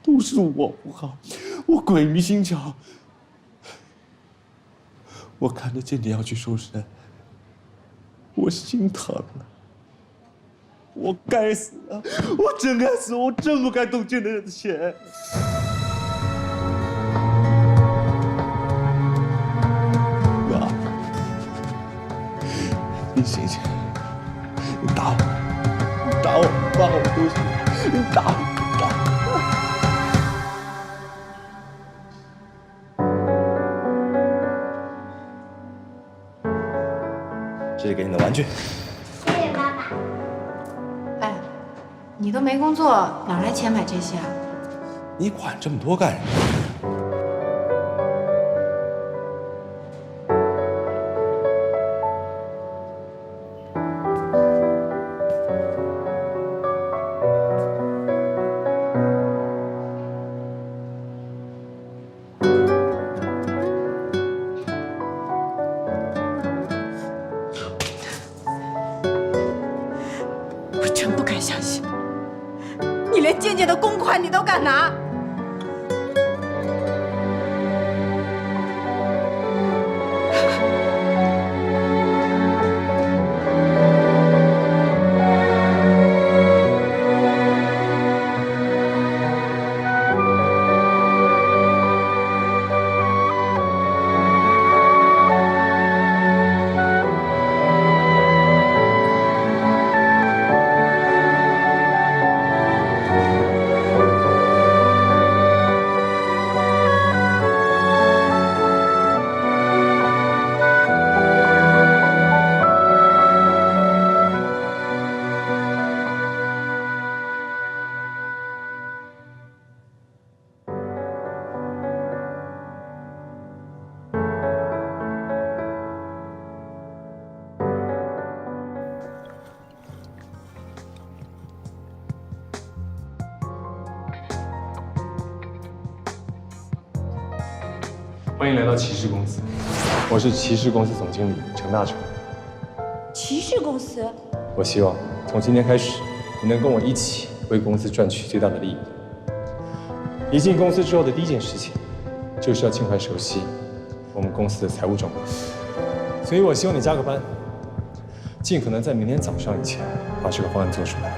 都是我不好，我鬼迷心窍。我看得见你要去收山，我心疼了。我该死啊！我真该死！我真不该动这男人的钱。哥，你醒醒！你打我！你打我！骂我都行！你打我！打我！这是给你的玩具。谢谢爸爸。哎，你都没工作，哪来钱买这些啊？你管这么多干什么？我真不敢相信，你连静静的公款你都敢拿！欢迎来到骑士公司，我是骑士公司总经理程大成。骑士公司，我希望从今天开始，你能跟我一起为公司赚取最大的利益。一进公司之后的第一件事情，就是要尽快熟悉我们公司的财务状况。所以我希望你加个班，尽可能在明天早上以前把这个方案做出来。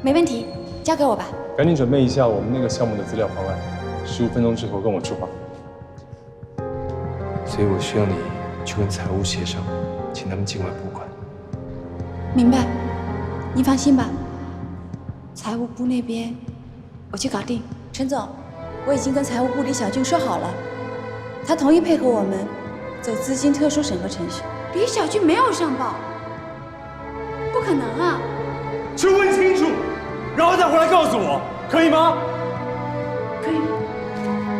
没问题，交给我吧。赶紧准备一下我们那个项目的资料方案，15分钟之后跟我出发。所以我需要你去跟财务协商，请他们尽快拨款。明白，你放心吧，财务部那边我去搞定。陈总，我已经跟财务部李小俊说好了，他同意配合我们走资金特殊审核程序。李小俊没有上报，不可能啊！去问清楚，然后再回来告诉我，可以吗？可以。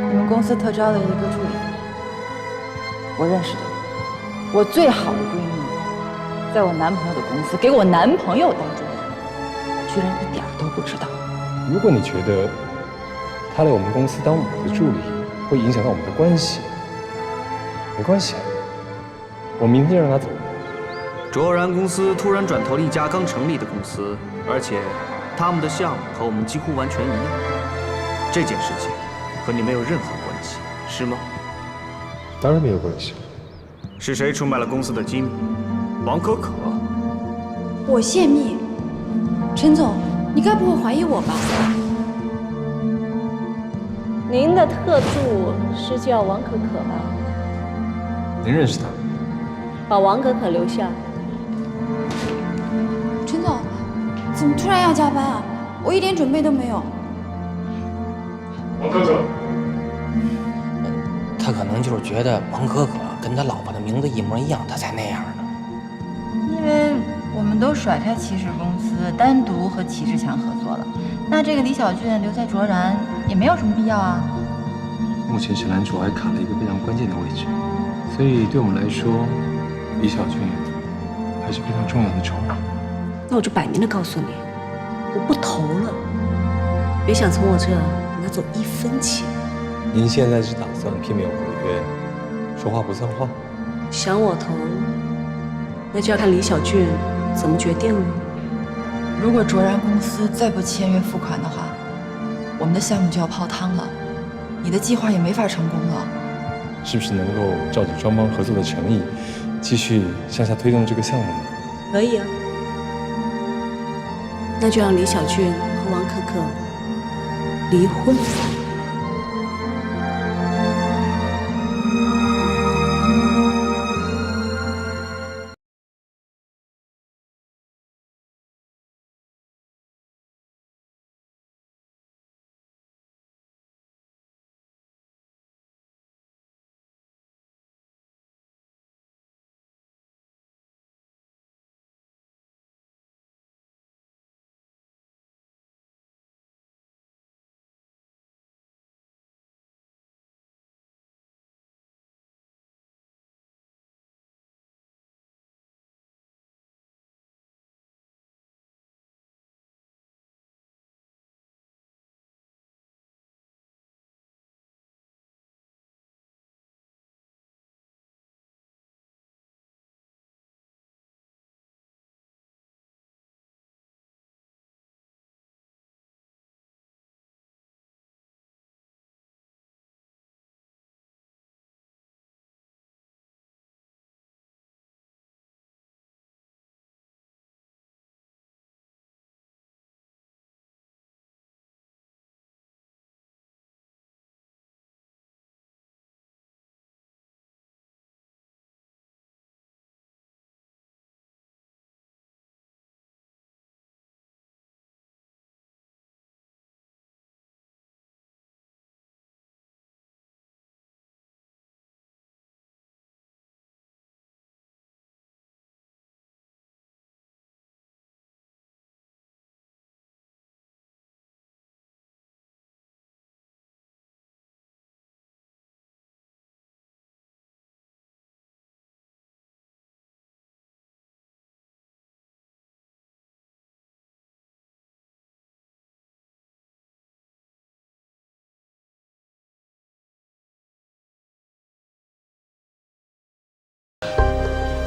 你们公司特招了一个助理，我认识的，我最好的闺蜜，在我男朋友的公司给我男朋友当助理，居然一点都不知道。如果你觉得他来我们公司当我们的助理会影响到我们的关系，没关系，我明天让他走。卓然公司突然转投了一家刚成立的公司，而且他们的项目和我们几乎完全一样。这件事情和你没有任何关系，是吗？当然没有关系。是谁出卖了公司的机密？王可可。我泄密，陈总，你该不会怀疑我吧？您的特助是叫王可可吧？您认识他？把王可可留下。陈总，怎么突然要加班啊？我一点准备都没有。王可可，他可能就是觉得王可可跟他老婆的名字一模一样，他才那样呢。因为我们都甩开骑士公司，单独和骑士强合作了，那这个李小俊留在卓然也没有什么必要啊。目前沈兰卓还卡了一个非常关键的位置，所以对我们来说，李小俊还是非常重要的筹码。那我就摆明了告诉你，我不投了，别想从我这拿走1分钱。您现在是打算片面违约，说话不算话？想我投，那就要看李小俊怎么决定了。如果卓然公司再不签约付款的话，我们的项目就要泡汤了，你的计划也没法成功了。是不是能够照着双方合作的诚意，继续向下推动这个项目呢？可以啊。那就让李小俊和王可可离婚。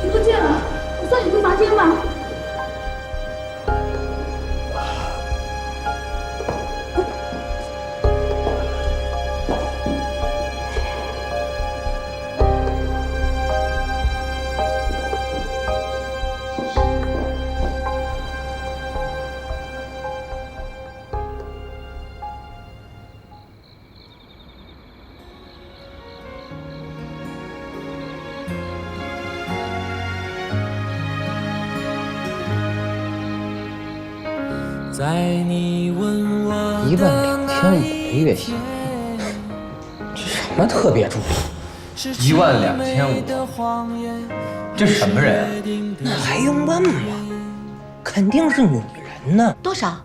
听不见了，我送你回房间吧。12500的月薪，这什么特别助理？12500，这什么人啊？那还用问吗？肯定是女人呢。多少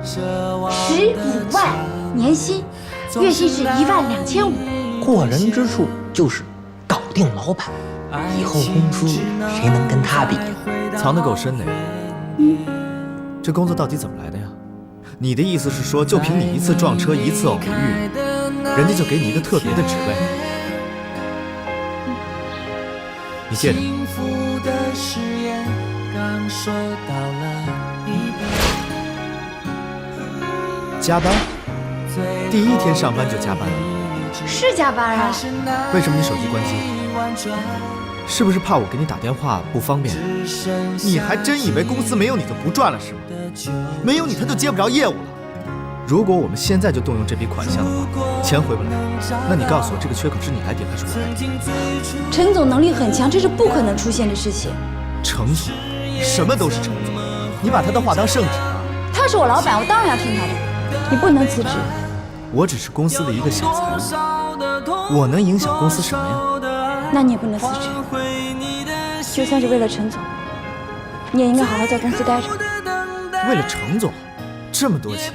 ？15万，年薪，月薪是12500。过人之处就是搞定老板，以后公司谁能跟他比呀？藏得够深的呀。这工作到底怎么来的呀？你的意思是说，就凭你一次撞车，一次偶遇，人家就给你一个特别的职位？你借着。加班？第一天上班就加班了？是加班啊。为什么你手机关机？是不是怕我给你打电话不方便？你还真以为公司没有你就不赚了是吗？没有你他就接不着业务了。如果我们现在就动用这笔款项的话，钱回不来，那你告诉我这个缺口是你来顶还是我来顶？陈总能力很强，这是不可能出现的事情。程总，什么都是程总，你把他的话当圣旨啊？他是我老板，我当然要听他的。你不能辞职。我只是公司的一个小财务，我能影响公司什么呀？那你也不能辞职。就算是为了陈总，你也应该好好在公司待着。为了程总，这么多钱，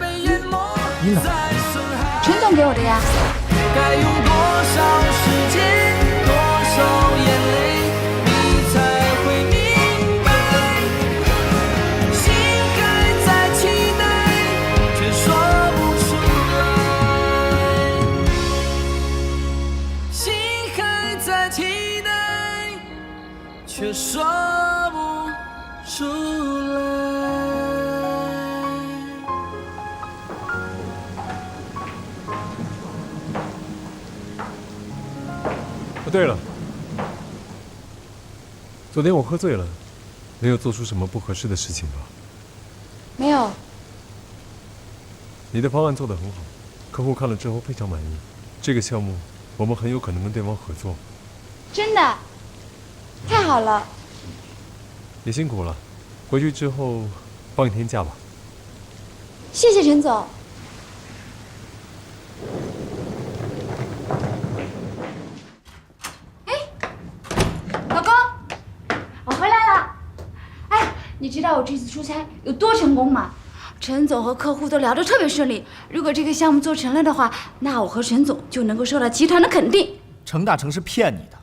你哪来的？陈总给我的呀。该用多少时间，多少眼泪，你才会明白？心还在期待，却说不出来。心还在期待，却说不出来。对了，昨天我喝醉了，没有做出什么不合适的事情吧？没有。你的方案做得很好，客户看了之后非常满意。这个项目我们很有可能跟对方合作。真的？太好了！也辛苦了，回去之后放1天假吧。谢谢陈总。哎，老公，我回来了。哎，你知道我这次出差有多成功吗？陈总和客户都聊得特别顺利。如果这个项目做成了的话，那我和陈总就能够受到集团的肯定。程大成是骗你的。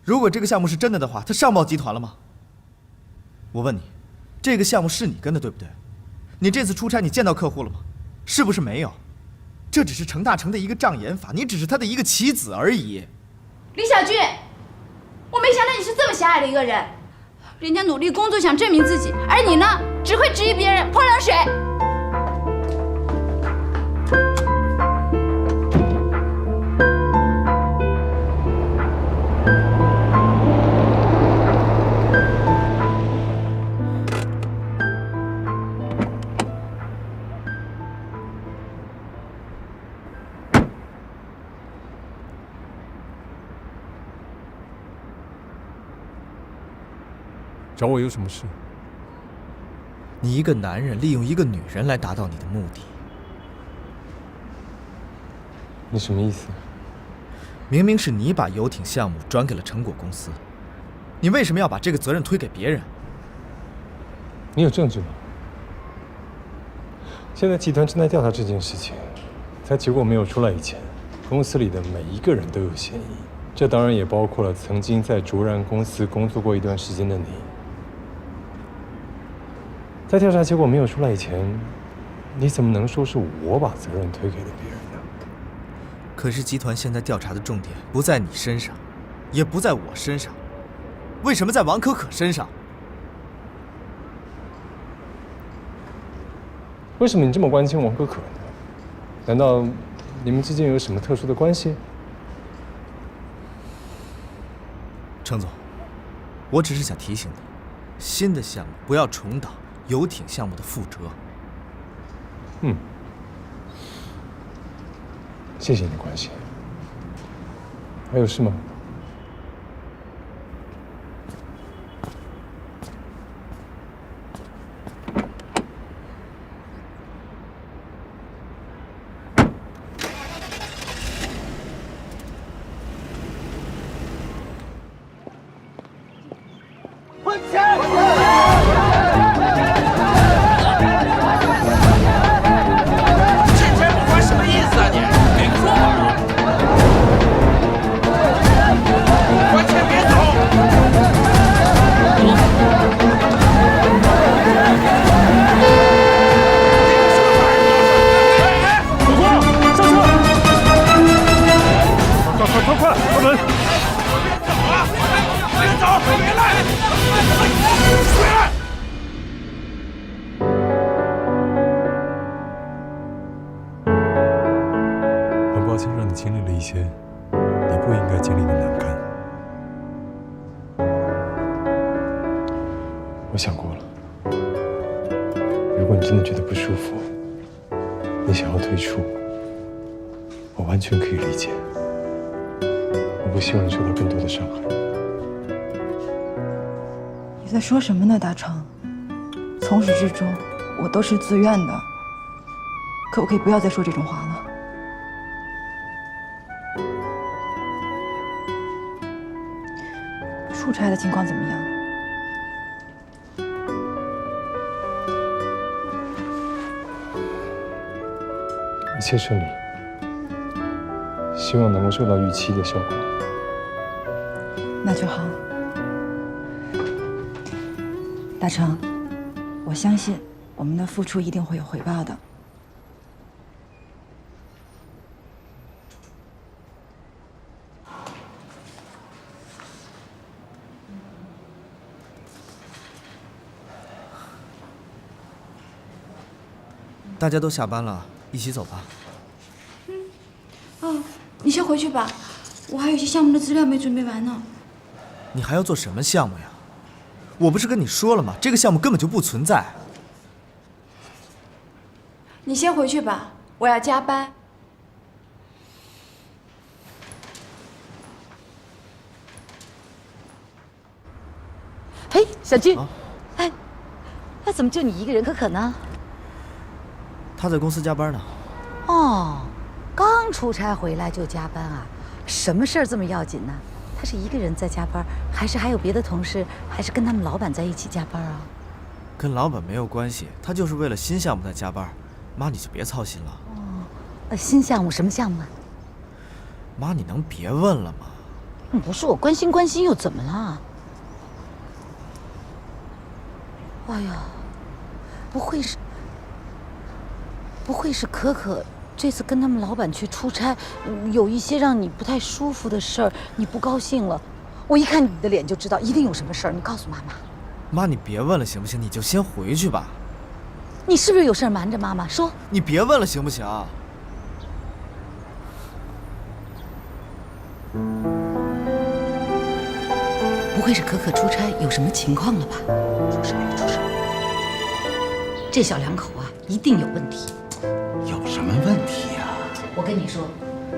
如果这个项目是真的的话，他上报集团了吗？我问你，这个项目是你跟的，对不对？你这次出差你见到客户了吗？是不是没有？这只是程大成的一个障眼法，你只是他的一个棋子而已。李小军，我没想到你是这么狭隘的一个人。人家努力工作想证明自己，而你呢，只会质疑别人，泼冷水。找我有什么事？你一个男人利用一个女人来达到你的目的，你什么意思？明明是你把游艇项目转给了成果公司，你为什么要把这个责任推给别人？你有证据吗？现在集团正在调查这件事情，在结果没有出来以前，公司里的每一个人都有嫌疑，这当然也包括了曾经在卓然公司工作过一段时间的你。在调查结果没有出来以前，你怎么能说是我把责任推给了别人呢？可是集团现在调查的重点不在你身上，也不在我身上，为什么在王可可身上？为什么你这么关心王可可呢？难道你们之间有什么特殊的关系？程总，我只是想提醒你，新的项目不要重蹈游艇项目的覆辙。谢谢你的关心。还有事吗？抱歉让你经历了一些你不应该经历的难堪。我想过了，如果你真的觉得不舒服，你想要退出，我完全可以理解。我不希望你受到更多的伤害。你在说什么呢，大成？从始至终，我都是自愿的，可不可以不要再说这种话了？出差的情况怎么样？一切顺利，希望能够收到预期的效果。那就好。大成，我相信我们的付出一定会有回报的。大家都下班了，一起走吧。哦，你先回去吧，我还有些项目的资料没准备完呢。你还要做什么项目呀？我不是跟你说了吗？这个项目根本就不存在。你先回去吧，我要加班。嘿，小俊，哎，那怎么就你一个人？可可呢？他在公司加班呢。哦，刚出差回来就加班啊？什么事儿这么要紧呢？他是一个人在加班，还是还有别的同事，还是跟他们老板在一起加班啊？跟老板没有关系，他就是为了新项目在加班。妈，你就别操心了。新项目什么项目啊？妈，你能别问了吗？不是我关心关心又怎么了？哎呀，不会是可可这次跟他们老板去出差，有一些让你不太舒服的事儿，你不高兴了？我一看你的脸就知道一定有什么事儿，你告诉妈妈。妈，你别问了行不行？你就先回去吧。你是不是有事儿瞒着妈妈？说。你别问了行不行？不会是可可出差有什么情况了吧？出事没出事？这小两口啊，一定有问题。有什么问题呀？我跟你说，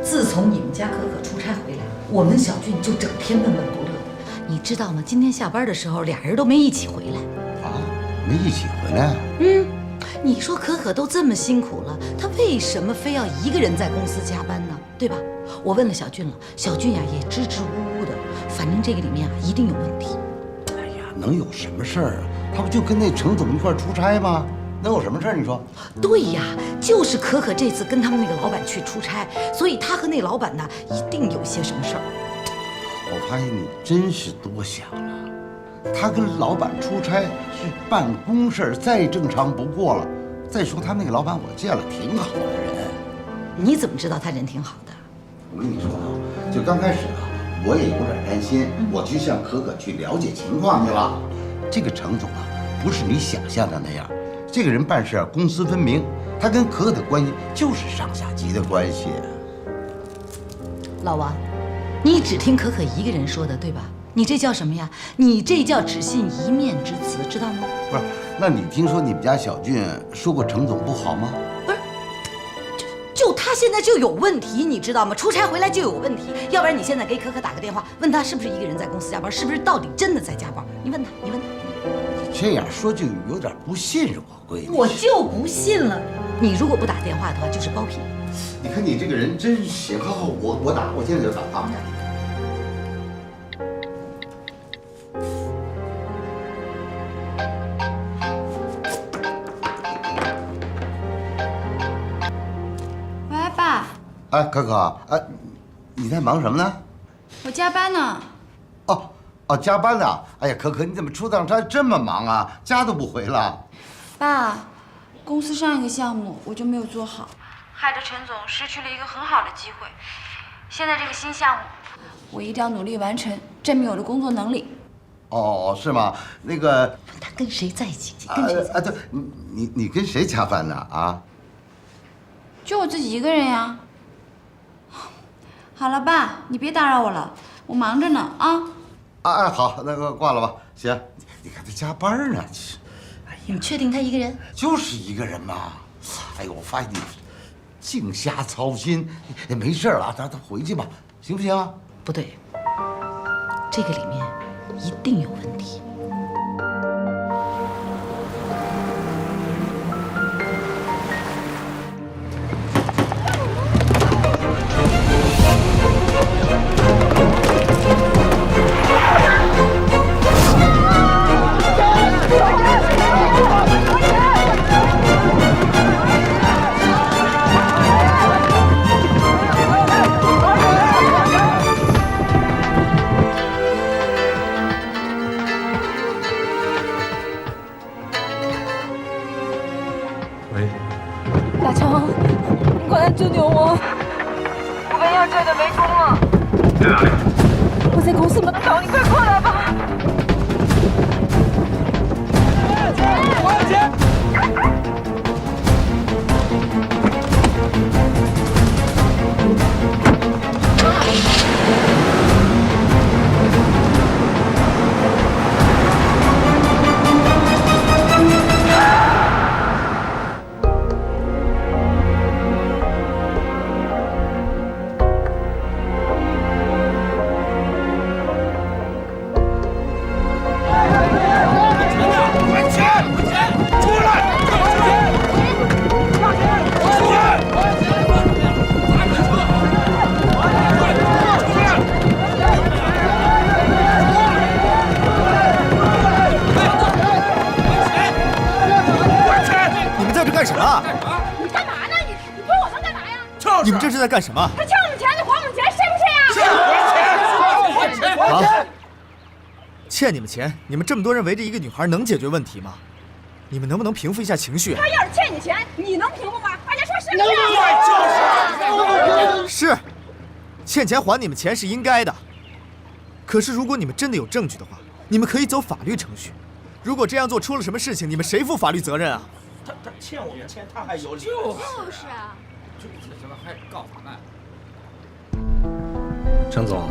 自从你们家可可出差回来，我们小俊就整天闷闷不乐的。你知道吗？今天下班的时候，俩人都没一起回来。啊，没一起回来？你说可可都这么辛苦了，她为什么非要一个人在公司加班呢？对吧？我问了小俊了，小俊呀也支支吾吾的，反正这个里面啊一定有问题。哎呀，能有什么事儿啊？他不就跟那程总一块出差吗？能有什么事儿？你说？对呀，就是可可这次跟他们那个老板去出差，所以他和那老板呢一定有些什么事儿。我发现你真是多想了。他跟老板出差是办公事儿，再正常不过了。再说他那个老板，我见了，挺好的人。你怎么知道他人挺好的？我跟你说啊，就刚开始啊，我也有点担心，我去向可可去了解情况去了。这个程总啊，不是你想象的那样，这个人办事啊公私分明，他跟可可的关系就是上下级的关系。老王，你只听可可一个人说的，对吧？你这叫什么呀？你这叫只信一面之词，知道吗？不是，那你听说你们家小俊说过程总不好吗？不是，就他现在就有问题，你知道吗？出差回来就有问题，要不然你现在给可可打个电话，问他是不是一个人在公司加班，是不是到底真的在加班？你问他，你问他。你这样说就有点不信任我闺女。我就不信了，你如果不打电话的话，就是包庇。你看你这个人真行，好，我打，我现在就打他们家。哎，可可，哎，你在忙什么呢？我加班呢。哦，加班呢？哎呀，可可，你怎么出趟差这么忙啊？家都不回了。爸，公司上一个项目我就没有做好，害得陈总失去了一个很好的机会。现在这个新项目，我一定要努力完成，证明我的工作能力。哦，是吗？那个，他跟谁在一起？跟谁在一起？对，你跟谁加班呢？啊？就我自己一个人呀。好了，爸，你别打扰我了，我忙着呢啊。哎，好，那个挂了吧。行，你看他加班呢，哎呀，你确定他一个人？就是一个人嘛。哎呦，我发现你净瞎操心。没事了，咱回去吧，行不行？不对，这个里面一定有问题。大成，你快来救救我！我被压寨的围攻了。在哪里？我在公司门口，你快过来吧！我要钱！干什么？你干嘛呢？你推我们干嘛呀？你们这是在干什么？他欠我们钱，你还我们钱，是不是呀？好，欠你们钱，你们这么多人围着一个女孩能解决问题吗？你们能不能平复一下情绪？他要是欠你钱，你能平复吗？大家说是不是？是，欠钱还你们钱是应该的。可是如果你们真的有证据的话，你们可以走法律程序。如果这样做出了什么事情，你们谁负法律责任啊？他欠我们钱，他还有理？就是啊。这还告法呢？陈总，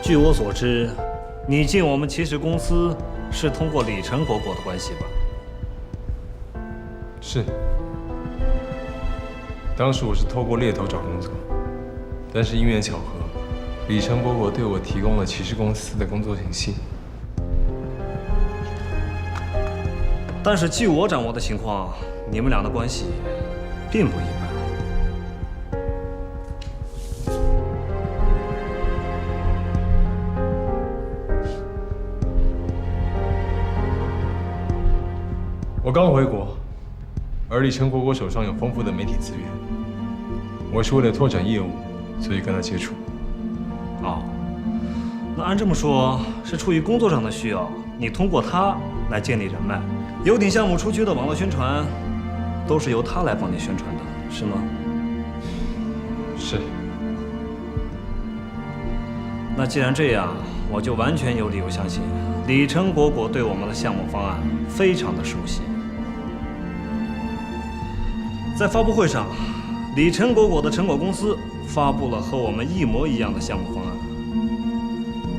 据我所知，你进我们骑士公司是通过李成果的关系吧？是。当时我是透过猎头找工作，但是因缘巧合，李成果对我提供了骑士公司的工作信息。但是据我掌握的情况，你们俩的关系并不一般。我刚回国，而李成果手上有丰富的媒体资源，我是为了拓展业务，所以跟他接触。哦，那按这么说，是出于工作上的需要，你通过他来建立人脉。游艇项目出去的网络宣传，都是由他来帮你宣传的，是吗？是。那既然这样，我就完全有理由相信，李成果对我们的项目方案非常的熟悉。在发布会上，李成果的成果公司发布了和我们一模一样的项目方案。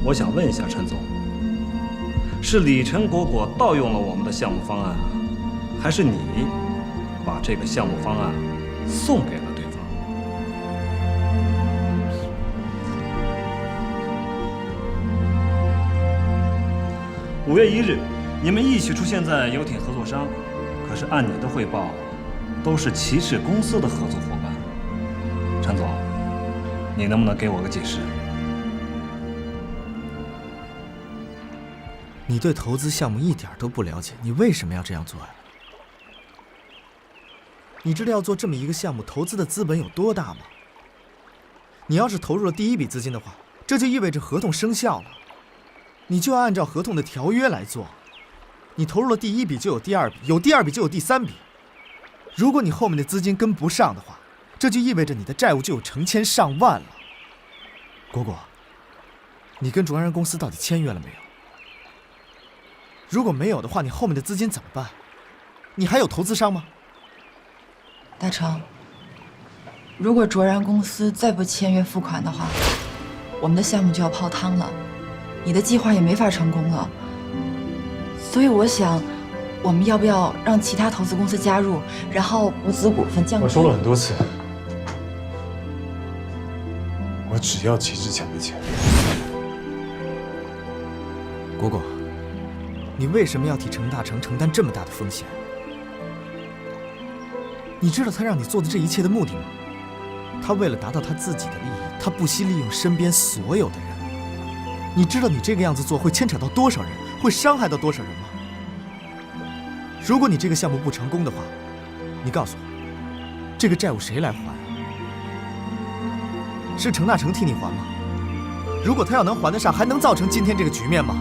我想问一下陈总，是李成果盗用了我们的项目方案，还是你把这个项目方案送给了对方？5月1日，你们一起出现在游艇合作商，可是按你的汇报，都是骑士公司的合作伙伴。陈总，你能不能给我个解释？你对投资项目一点都不了解，你为什么要这样做呀？你知道要做这么一个项目，投资的资本有多大吗？你要是投入了第一笔资金的话，这就意味着合同生效了，你就要按照合同的条约来做。你投入了第一笔，就有第二笔，有第二笔就有第三笔。如果你后面的资金跟不上的话，这就意味着你的债务就有成千上万了。果果，你跟卓然公司到底签约了没有？如果没有的话，你后面的资金怎么办？你还有投资商吗？大成，如果卓然公司再不签约付款的话，我们的项目就要泡汤了，你的计划也没法成功了。所以我想，我们要不要让其他投资公司加入，然后母子股份降低？我说了很多次，我只要齐志强的钱。果果，你为什么要替程大成承担这么大的风险？你知道他让你做的这一切的目的吗？他为了达到他自己的利益，他不惜利用身边所有的人。你知道你这个样子做会牵扯到多少人，会伤害到多少人吗？如果你这个项目不成功的话，你告诉我，这个债务谁来还？是程大成替你还吗？如果他要能还得上，还能造成今天这个局面吗？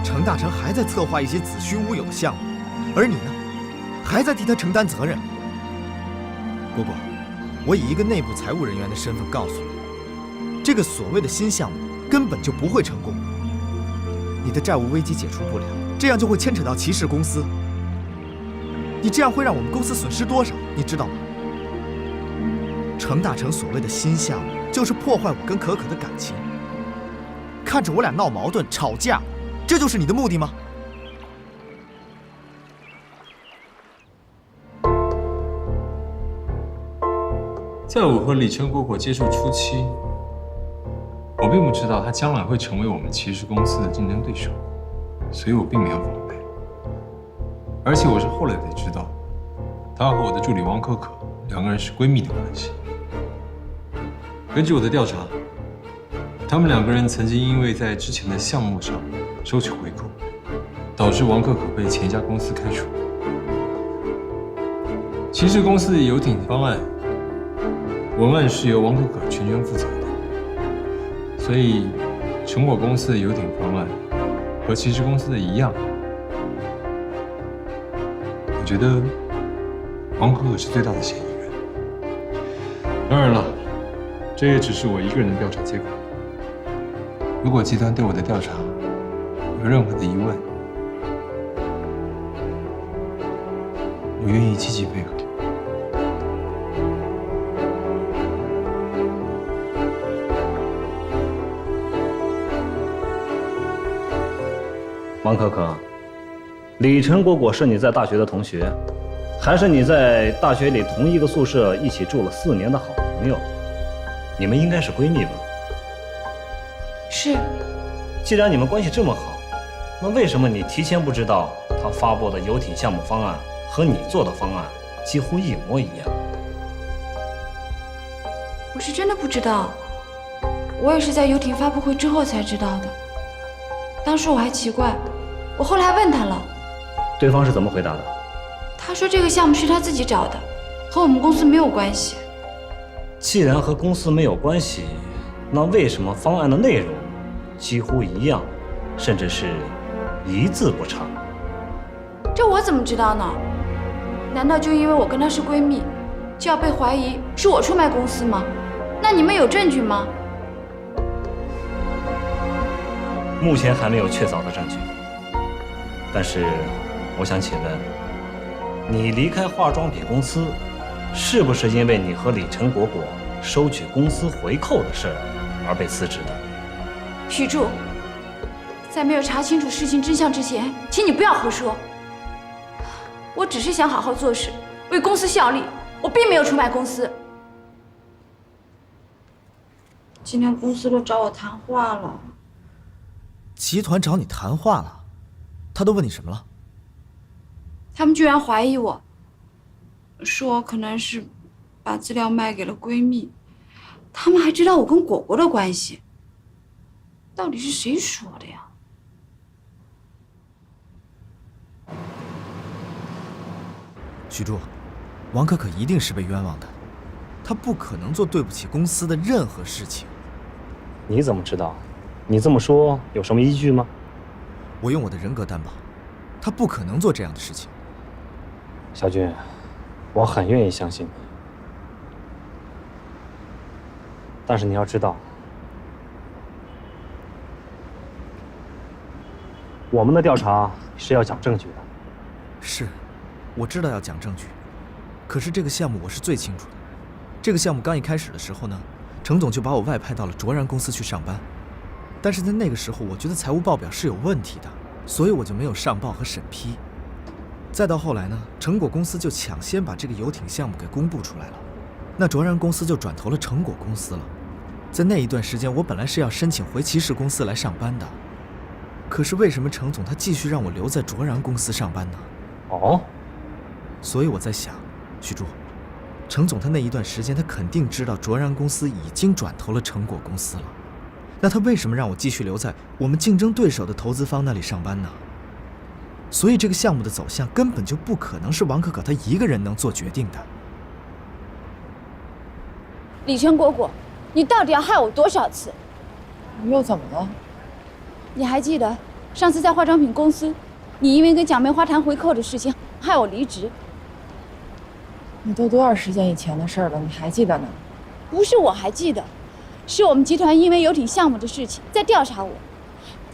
程大成还在策划一些子虚乌有的项目，而你呢，还在替他承担责任。果果，我以一个内部财务人员的身份告诉你，这个所谓的新项目根本就不会成功。你的债务危机解除不了，这样就会牵扯到骑士公司。你这样会让我们公司损失多少，你知道吗？程大成所谓的新项目，就是破坏我跟可可的感情，看着我俩闹矛盾、吵架，这就是你的目的吗？在我和李成果接触初期，我并不知道他将来会成为我们骑士公司的竞争对手，所以我并没有防备。而且我是后来才知道，他和我的助理王可可两个人是闺蜜的关系。根据我的调查，他们两个人曾经因为在之前的项目上收取回扣，导致王可可被前一家公司开除。骑士公司的游艇方案，文案是由王可可全权负责的，所以成果公司的游艇方案和骑士公司的一样。我觉得王可可是最大的嫌疑人。当然了，这也只是我一个人的调查结果。如果集团对我的调查有任何的疑问，我愿意积极配合。王可可，李成果是你在大学的同学，还是你在大学里同一个宿舍一起住了4年的好朋友？你们应该是闺蜜吧？是。既然你们关系这么好，那为什么你提前不知道他发布的游艇项目方案和你做的方案几乎一模一样？我是真的不知道，我也是在游艇发布会之后才知道的。当时我还奇怪，我后来还问他了。对方是怎么回答的？他说这个项目是他自己找的，和我们公司没有关系。既然和公司没有关系，那为什么方案的内容几乎一样，甚至是一字不差？这我怎么知道呢？难道就因为我跟她是闺蜜，就要被怀疑是我出卖公司吗？那你们有证据吗？目前还没有确凿的证据，但是我想请问，你离开化妆品公司，是不是因为你和李成果收取公司回扣的事而被辞职的？许柱，在没有查清楚事情真相之前，请你不要胡说。我只是想好好做事，为公司效力，我并没有出卖公司。今天公司都找我谈话了。集团找你谈话了？他都问你什么了？他们居然怀疑我，说我可能是把资料卖给了闺蜜，他们还知道我跟果果的关系。到底是谁说的呀？许柱，王可可一定是被冤枉的，她不可能做对不起公司的任何事情。你怎么知道？你这么说有什么依据吗？我用我的人格担保，她不可能做这样的事情。小军，我很愿意相信你，但是你要知道，我们的调查是要讲证据的。是，我知道要讲证据，可是这个项目我是最清楚的。这个项目刚一开始的时候呢，程总就把我外派到了卓然公司去上班。但是在那个时候，我觉得财务报表是有问题的，所以我就没有上报和审批。再到后来呢，成果公司就抢先把这个游艇项目给公布出来了，那卓然公司就转投了成果公司了。在那一段时间，我本来是要申请回骑士公司来上班的，可是为什么程总他继续让我留在卓然公司上班呢？哦，所以我在想，许柱，程总他那一段时间他肯定知道卓然公司已经转投了成果公司了。那他为什么让我继续留在我们竞争对手的投资方那里上班呢？所以这个项目的走向根本就不可能是王可可他一个人能做决定的。李成果，你到底要害我多少次？你又怎么了？你还记得上次在化妆品公司，你因为跟蒋梅花谈回扣的事情害我离职？你都多少时间以前的事了，你还记得呢？不是我还记得。是我们集团因为游艇项目的事情在调查我，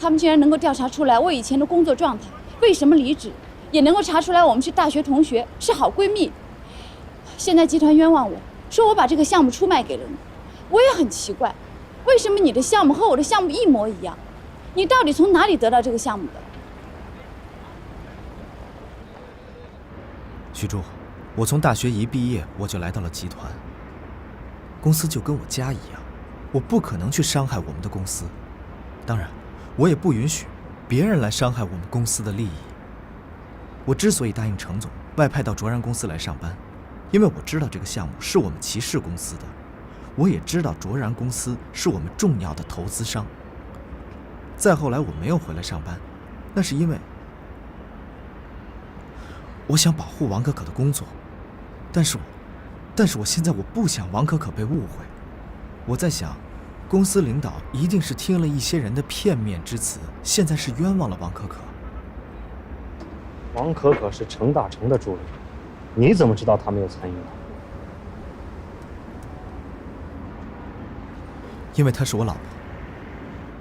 他们竟然能够调查出来我以前的工作状态，为什么离职，也能够查出来我们是大学同学，是好闺蜜。现在集团冤枉我，说我把这个项目出卖给了你，我也很奇怪，为什么你的项目和我的项目一模一样？你到底从哪里得到这个项目的？许柱，我从大学一毕业我就来到了集团，公司就跟我家一样。我不可能去伤害我们的公司，当然，我也不允许别人来伤害我们公司的利益。我之所以答应程总外派到卓然公司来上班，因为我知道这个项目是我们骑士公司的，我也知道卓然公司是我们重要的投资商。再后来我没有回来上班，那是因为我想保护王可可的工作，但是我现在我不想王可可被误会。我在想，公司领导一定是听了一些人的片面之词，现在是冤枉了王可可。王可可是程大成的助理，你怎么知道他没有参与呢？因为她是我老婆。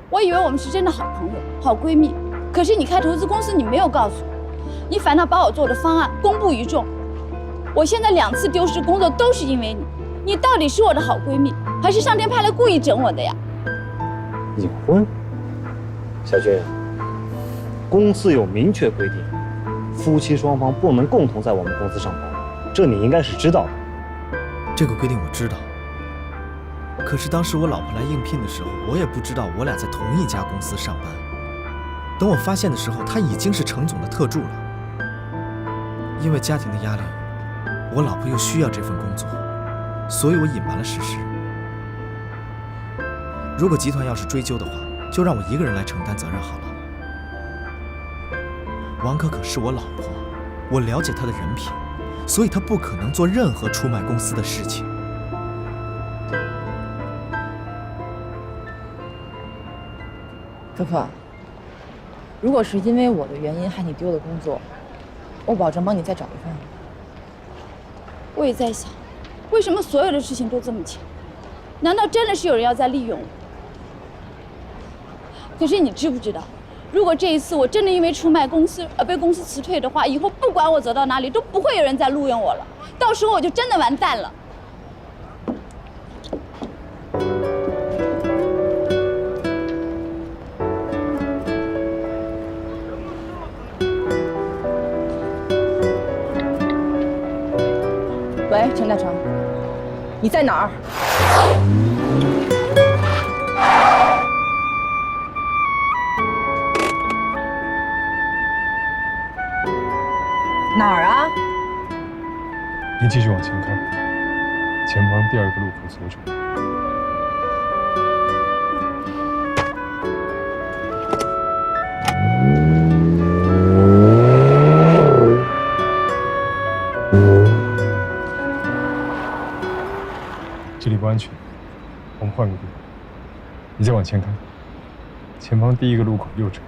我以为我们是真的好朋友、好闺蜜，可是你开投资公司，你没有告诉我，你反倒把我做的方案公布于众。我现在2次丢失工作都是因为你，你到底是我的好闺蜜，还是上天派来故意整我的呀？隐婚？小军，公司有明确规定，夫妻双方不能共同在我们公司上班，这你应该是知道的。这个规定我知道。可是当时我老婆来应聘的时候，我也不知道我俩在同一家公司上班。等我发现的时候，她已经是程总的特助了。因为家庭的压力，我老婆又需要这份工作，所以我隐瞒了事实。如果集团要是追究的话，就让我一个人来承担责任好了。王可可是我老婆，我了解她的人品，所以她不可能做任何出卖公司的事情。可可，如果是因为我的原因害你丢了工作，我保证帮你再找一份。我也在想，为什么所有的事情都这么巧？难道真的是有人要在利用我？可是你知不知道，如果这一次我真的因为出卖公司而被公司辞退的话，以后不管我走到哪里，都不会有人再录用我了。到时候我就真的完蛋了。喂，陈大成，你在哪儿？哪儿啊？您继续往前看，前方第2个路口左转。这里不安全，我们换个地方。你再往前看，前方第1个路口右转。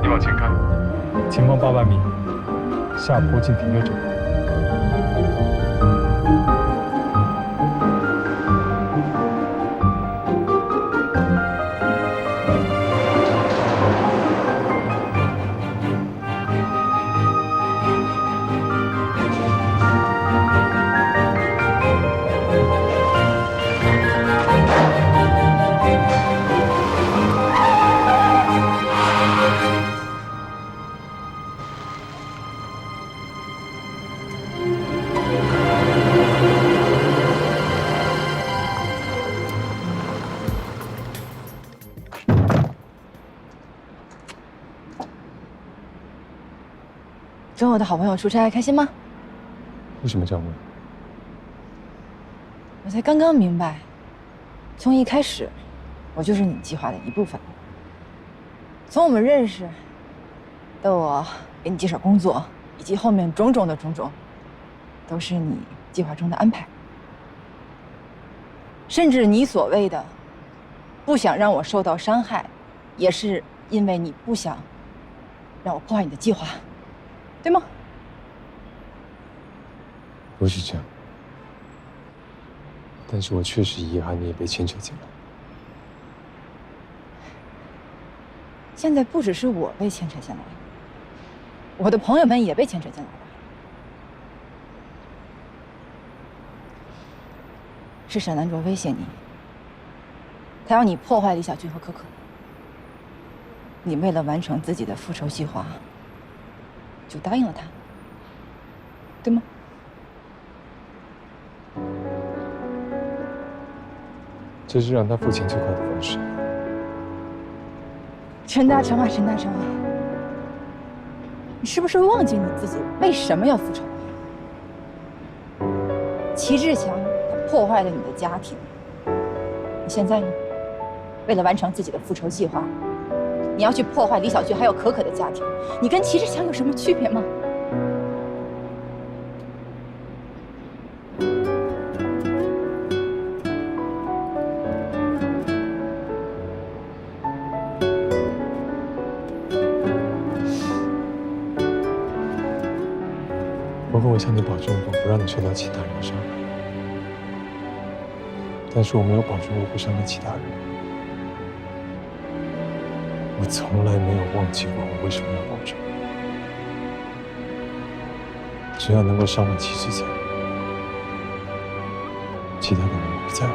你往前看，前方800米，下坡进停车场。跟我的好朋友出差开心吗？为什么这样问？我才刚刚明白，从一开始，我就是你计划的一部分。从我们认识，到我给你介绍工作，以及后面种种的种种，都是你计划中的安排。甚至你所谓的不想让我受到伤害，也是因为你不想让我破坏你的计划。对吗？不是这样，但是我确实遗憾你也被牵扯进来。现在不只是我被牵扯进来，我的朋友们也被牵扯进来了。是沈南卓威胁你，他要你破坏李小军和可可。你为了完成自己的复仇计划，就答应了他，对吗？这是让他付钱最快的方式。陈大成啊，陈大成啊，你是不是忘记你自己为什么要复仇？齐志强他破坏了你的家庭，你现在呢？为了完成自己的复仇计划，你要去破坏李小俊还有可可的家庭，你跟齐志强有什么区别吗？我会向你保证，我不让你受到其他人的伤害。但是我没有保证我不伤害其他人。我从来没有忘记过我为什么要保证。只要能够伤了齐志强，其他的人我不在乎。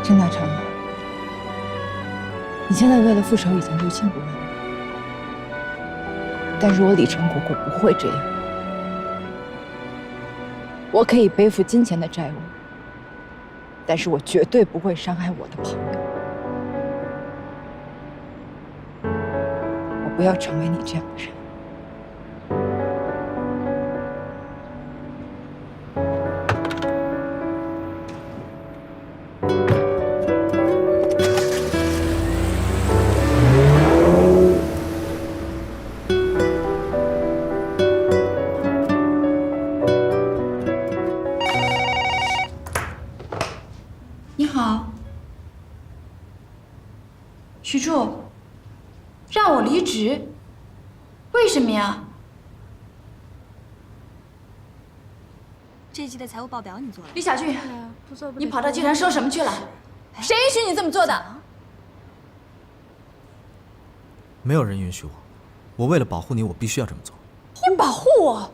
陈大成，你现在为了复仇已经六亲不认了，但是我李成果果不会这样。我可以背负金钱的债务，但是我绝对不会伤害我的朋友。我不要成为你这样的人。你好，徐柱，让我离职，为什么呀？这一季的财务报表你做了？李小俊，你跑到集团说什么去了？谁允许你这么做的？没有人允许我，我为了保护你，我必须要这么做。你保护我？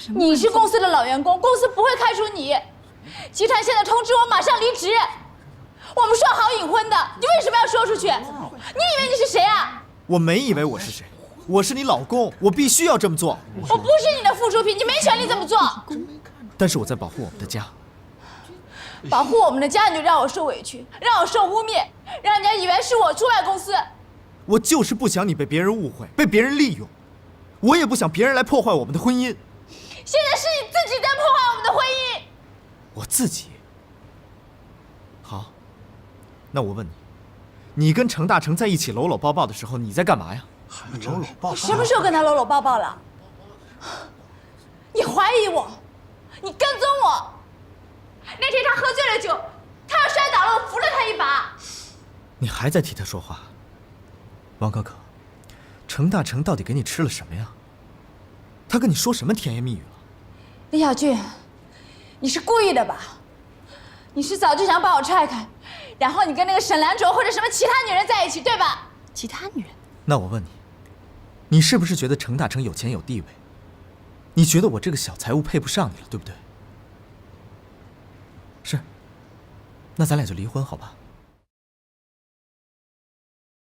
你是公司的老员工，公司不会开除你。集团现在通知我马上离职，我们说好隐婚的，你为什么要说出去？你以为你是谁啊？我没以为我是谁，我是你老公，我必须要这么做。我不是你的附属品，你没权利这么做。但是我在保护我们的家。保护我们的家，你就让我受委屈，让我受污蔑，让人家以为是我出卖公司。我就是不想你被别人误会，被别人利用，我也不想别人来破坏我们的婚姻。现在是你自己在破坏我们的婚姻。我自己。好，那我问你，你跟程大成在一起搂搂抱抱的时候，你在干嘛呀？搂搂抱抱？我什么时候跟他搂搂抱抱了？你怀疑我，你跟踪我。那天他喝醉了酒，他要摔倒了，我扶了他一把。你还在替他说话，王可可，程大成到底给你吃了什么呀？他跟你说什么甜言蜜语了？李小俊，你是故意的吧？你是早就想把我踹开，然后你跟那个沈兰卓或者什么其他女人在一起，对吧？其他女人？那我问你，你是不是觉得程大成有钱有地位？你觉得我这个小财务配不上你了，对不对？是，那咱俩就离婚好吧？